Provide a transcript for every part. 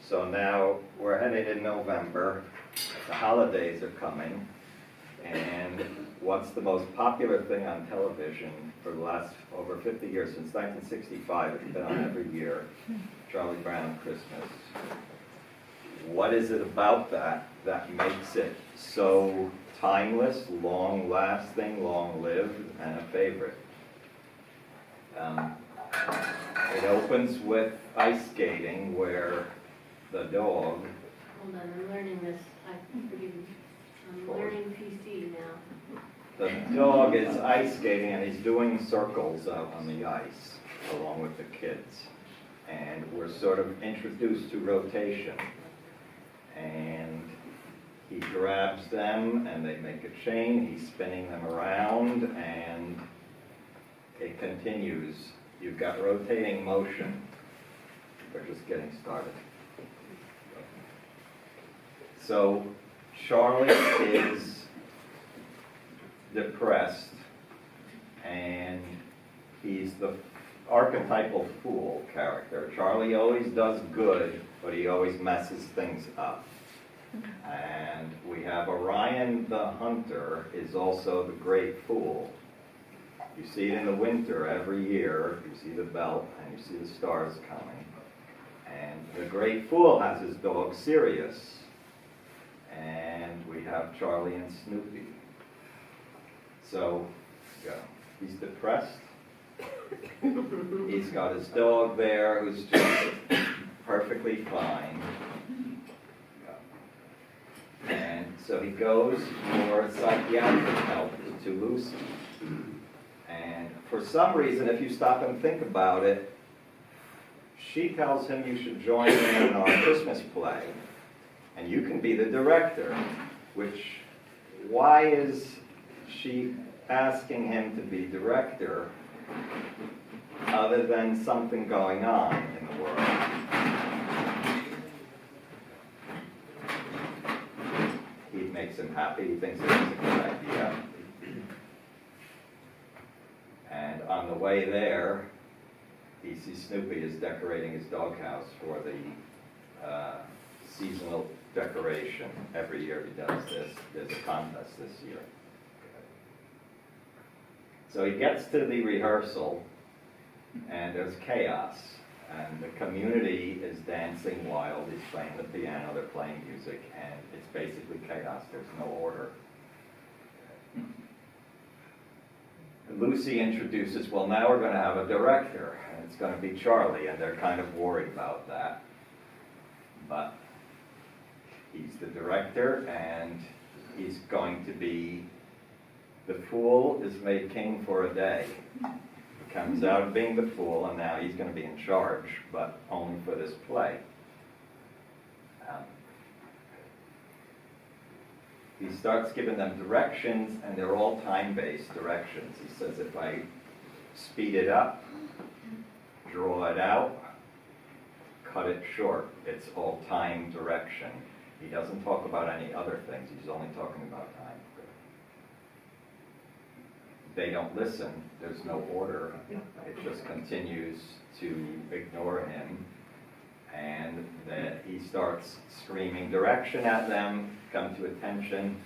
So now we're headed in November, the holidays are coming, and what's the most popular thing on television for the last over 50 years, since 1965, it's been on every year, Charlie Brown Christmas. What is it about that that makes it so timeless, long-lasting, long-lived, and a favorite? It opens with ice skating, where the dog... Hold on, I'm learning this. Forgive me. I'm learning PC now. The dog is ice skating, and he's doing circles out on the ice, along with the kids. And we're sort of introduced to rotation. And he grabs them, and they make a chain. He's spinning them around, and it continues. You've got rotating motion. We're just getting started. So Charlie is depressed, and he's the archetypal fool character. Charlie always does good, but he always messes things up. And we have Orion the hunter is also the great fool. You see it in the winter every year. You see the belt and you see the stars coming. And the great fool has his dog Sirius. And we have Charlie and Snoopy. So, he's depressed. He's got his dog there who's just perfectly fine. And so he goes for psychiatric help to Lucy. And for some reason, if you stop and think about it, she tells him you should join in our Christmas play. And you can be the director, why is she asking him to be director other than something going on in the world? He makes him happy, he thinks it's a good idea. And on the way there, he sees Snoopy is decorating his doghouse for the seasonal decoration. Every year he does this. There's a contest this year. So he gets to the rehearsal, and there's chaos. And the community is dancing wild. He's playing the piano, they're playing music, and it's basically chaos. There's no order. Lucy introduces, well, now we're going to have a director, and it's going to be Charlie, and they're kind of worried about that. But he's the director, and he's going to be, the fool is made king for a day. He comes out of being the fool, and now he's going to be in charge, but only for this play. He starts giving them directions, and they're all time-based directions. He says, if I speed it up, draw it out, cut it short, it's all time direction. He doesn't talk about any other things. He's only talking about time. They don't listen. There's no order. It just continues to ignore him. And then he starts screaming direction at them, come to attention.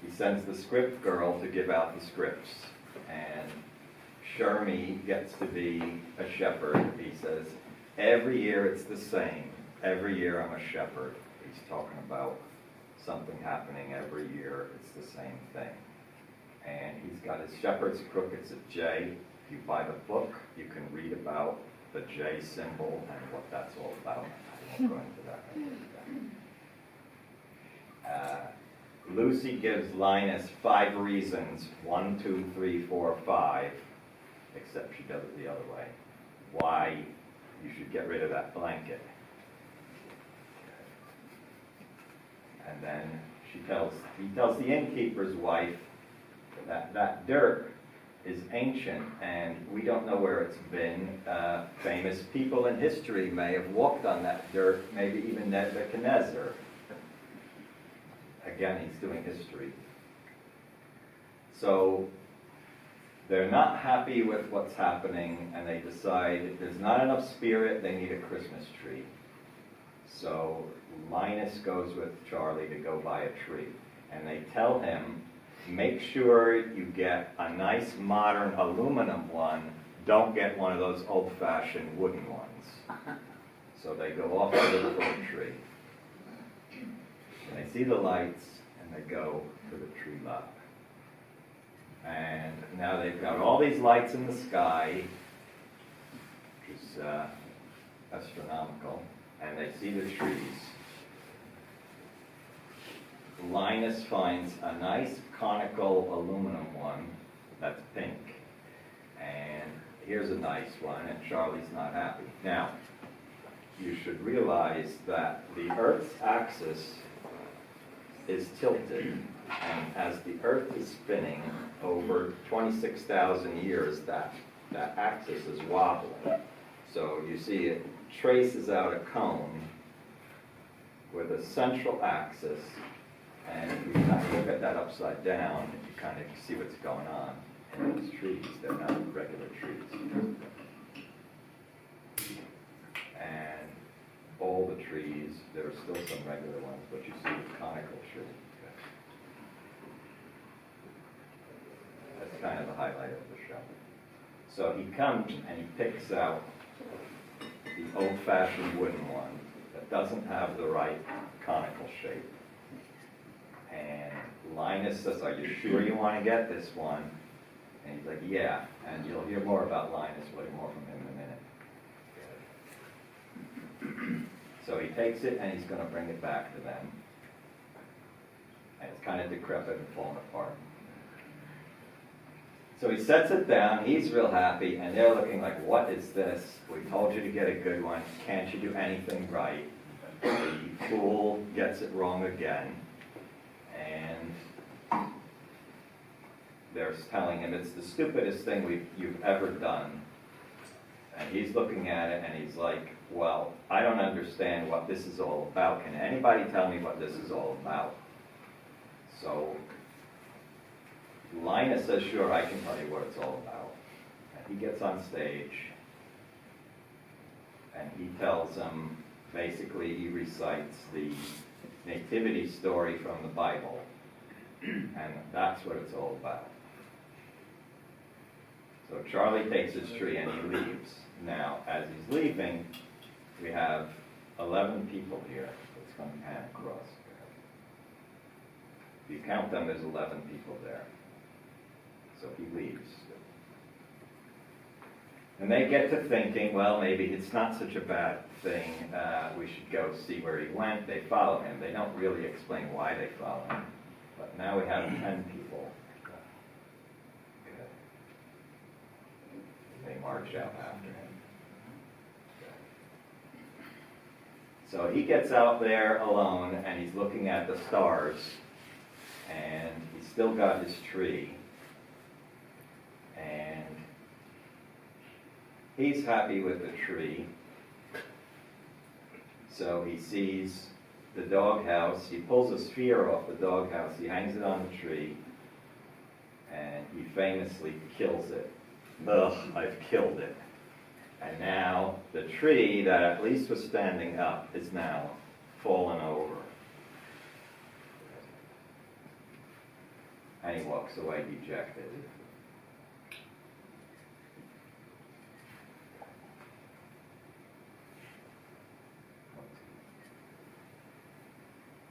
He sends the script girl to give out the scripts. And Shermie gets to be a shepherd. He says, every year it's the same. Every year I'm a shepherd. He's talking about something happening every year. It's the same thing. And he's got his shepherd's crook. It's a J. If you buy the book, you can read about the J symbol and what that's all about. I won't go into that. Lucy gives Linus 5 reasons, 1, 2, 3, 4, 5, except she does it the other way, why you should get rid of that blanket. And then he tells the innkeeper's wife that dirt is ancient, and we don't know where it's been. Famous people in history may have walked on that dirt, maybe even Nebuchadnezzar. Again, he's doing history. So they're not happy with what's happening, and they decide there's not enough spirit, they need a Christmas tree. So Linus goes with Charlie to go buy a tree, and they tell him, make sure you get a nice modern aluminum one, don't get one of those old-fashioned wooden ones. So they go off to look for a tree. And they see the lights, and they go to the tree lot. And now they've got all these lights in the sky, which is astronomical, and they see the trees. Linus finds a nice conical aluminum one that's pink. And here's a nice one, and Charlie's not happy. Now, you should realize that the Earth's axis is tilted, and as the Earth is spinning over 26,000 years, that axis is wobbling. So you see it traces out a cone with a central axis, and if you kind of look at that upside down, you kind of see what's going on in those trees. They're not regular trees. And all the trees, there are still some regular ones, but you see the conical tree. That's kind of the highlight of the show. So he comes and he picks out the old-fashioned wooden one that doesn't have the right conical shape. And Linus says, are you sure you want to get this one? And he's like, yeah. And you'll hear more about Linus, we'll hear more from him in a minute. So he takes it and he's going to bring it back to them. And it's kind of decrepit and falling apart. So he sets it down, he's real happy, and they're looking like, what is this? We told you to get a good one. Can't you do anything right? The fool gets it wrong again. And they're telling him it's the stupidest thing you've ever done. And he's looking at it and he's like, well, I don't understand what this is all about. Can anybody tell me what this is all about? So Linus says, sure, I can tell you what it's all about. And he gets on stage and he tells them, basically he recites the nativity story from the Bible. And that's what it's all about. So Charlie takes his tree and he leaves. Now, as he's leaving, we have 11 people here. It's going to pan across. If you count them, there's 11 people there. So he leaves. And they get to thinking, well, maybe it's not such a bad thing. We should go see where he went. They follow him. They don't really explain why they follow him. But now we have 10 people. They march out after him. So he gets out there alone and he's looking at the stars and he's still got his tree. And he's happy with the tree. So he sees the doghouse. He pulls a sphere off the doghouse. He hangs it on the tree. And he famously kills it. Ugh, I've killed it. And now the tree that at least was standing up is now fallen over. And he walks away dejected.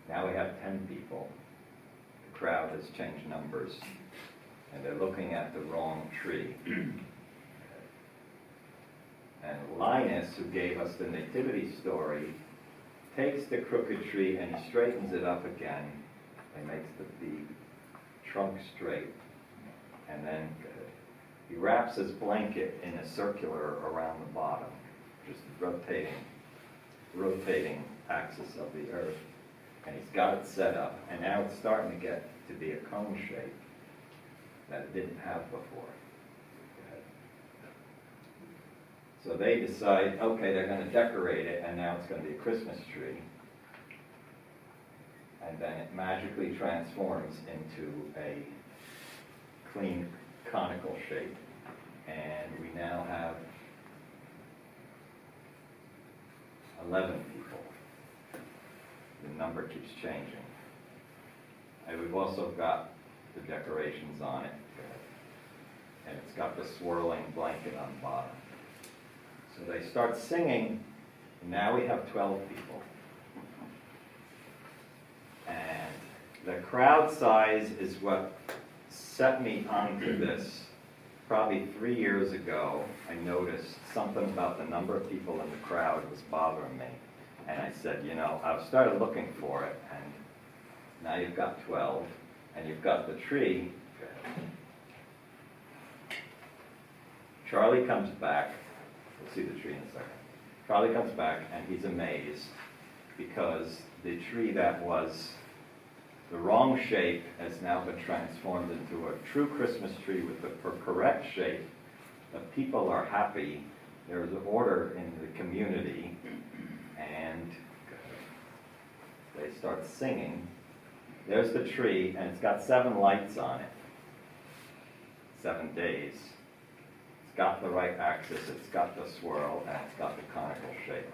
Now we have 10 people. The crowd has changed numbers. And they're looking at the wrong tree. And Linus, who gave us the nativity story, takes the crooked tree and he straightens it up again and makes the trunk straight. And then he wraps his blanket in a circular around the bottom, just rotating axis of the earth. And he's got it set up, and now it's starting to get to be a cone shape that it didn't have before. So they decide, okay, they're going to decorate it, and now it's going to be a Christmas tree. And then it magically transforms into a clean conical shape. And we now have 11 people. The number keeps changing. And we've also got the decorations on it. And it's got the swirling blanket on the bottom. So they start singing, and now we have 12 people. And the crowd size is what set me onto this. Probably 3 years ago, I noticed something about the number of people in the crowd was bothering me. And I said, you know, I've started looking for it, and now you've got 12, and you've got the tree. Charlie comes back. We'll see the tree in a second. Charlie comes back, and he's amazed because the tree that was the wrong shape has now been transformed into a true Christmas tree with the correct shape. The people are happy. There's order in the community, and they start singing. There's the tree, and it's got 7 lights on it. 7 days. It's got the right axis, it's got the swirl, and it's got the conical shape.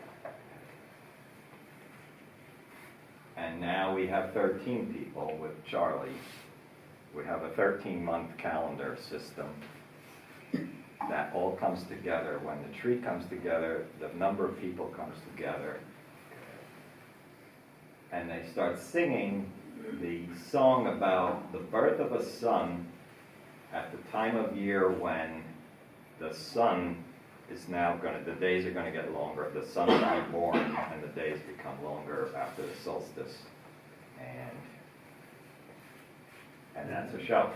And now we have 13 people with Charlie. We have a 13-month calendar system that all comes together. When the tree comes together, the number of people comes together. And they start singing the song about the birth of a son at the time of year when the sun is now the days are going to get longer. The sun will be born, and the days become longer after the solstice. And that's a show.